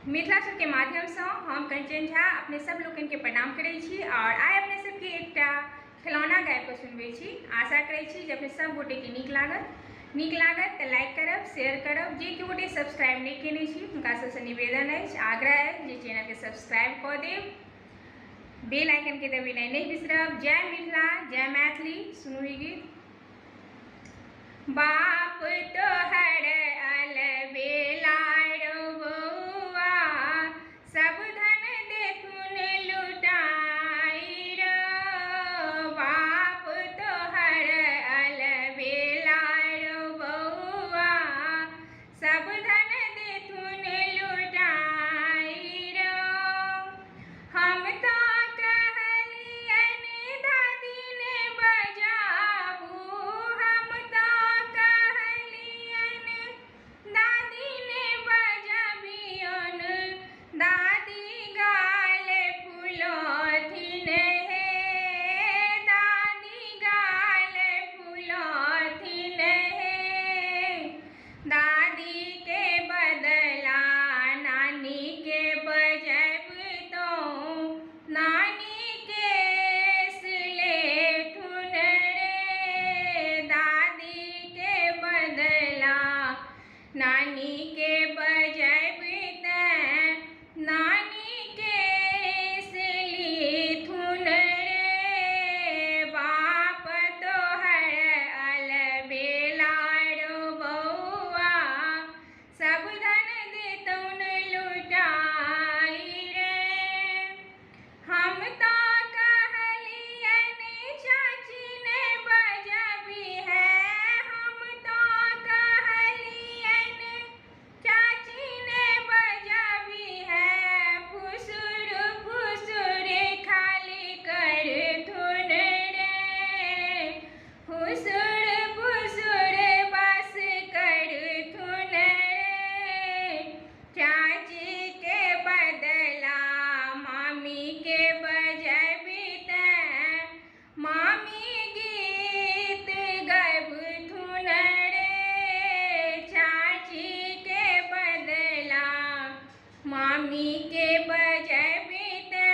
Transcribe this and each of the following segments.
मिथिलाक्षर के माध्यम से हम कंचन झा अपने सब लोगन के प्रणाम करै छी और आइ अपने सबके एकटा खिलौना गाबि कऽ सुनबै छी। आशा करै छी जे अपने सब गोटे के नीक लागत तऽ लाइक करब, शेयर करब। जे केओ गोटे सब्सक्राइब नहीं केने छी हुनका सबसे निवेदन अछि, आग्रह अछि जे चैनल के सब्सक्राइब कऽ देब, बेल आइकन के दबेनाइ नहीं बिसरब। जय मिथिला, जय मैथिली। सुनू ई गीत। बाप तोहर अलबेला रो बउआ, सब धन देथुन लुटाई रो। बाप तोहर अलबेला रो बउआ, सब धन देथुन लुटाई रो। हम तो कहलियन दादी ने बजाबू, हम तो कहलियन दादी ने बजाबियन। दादी गाल फुलथिन हे, दादी गाल फुलथिन हे। दादी के बदला नानी के बजैबतौ, नानी केस लेथुन रे। दादी के बदला नानी के बजैबतै, नानी केस लेथुन रे। बाप तोहर अलबेला रो बउआ, सब धन देथुन लुटाई रे। हम तो कहलियन चाची ने बजाबी है, हम तो कहलियन चाची ने बजाबी है। फुसुर फुसुर खाली करथुन रे, फुसुर फुसुर बस करथुन रे। चाची के बदला मामी के बजैबतै, मामी गीत गबथुन रे। चाची के बदला मामी के बजैबतै,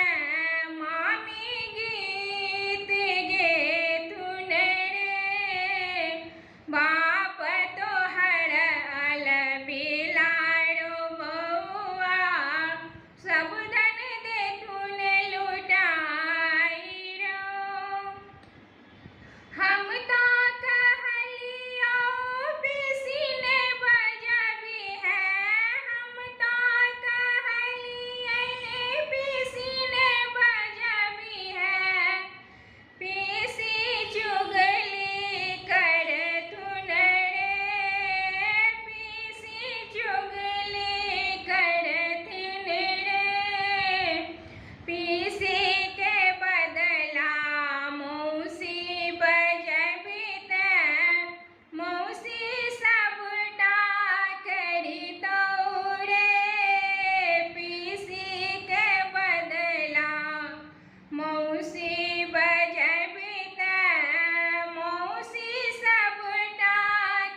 मामी गीत गेथुन रे। बाप तोहर अलबेला रो बउआ, सब धन देथुन लुटाई रो। हम तो कहलियो बेसी ने बजाबी है, हम तो कहलियन बेसी ने बजाबी है। बेसी चुगली करथुन रे, बेसी चुगली करथुन रे। पीसी के बदला मौसी बजैबतै, मौसी सबटा करितौ रे। पीसी के बदला मौसी बजैबतै, मौसी सबटा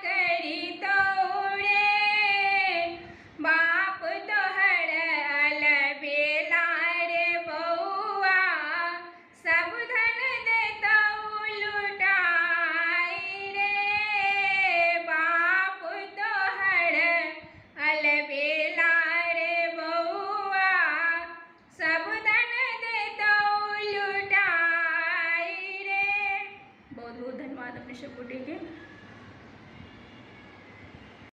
करितौ रे। बाप तोहर अलबेला रे बउआ, सब धन देतौ लुटाई रे। बाप तोहर अलबेला रे बउआ, सब धन देतौ लुटाई रे। बहुत बहुत धन्यवाद अपने सब गोटे के।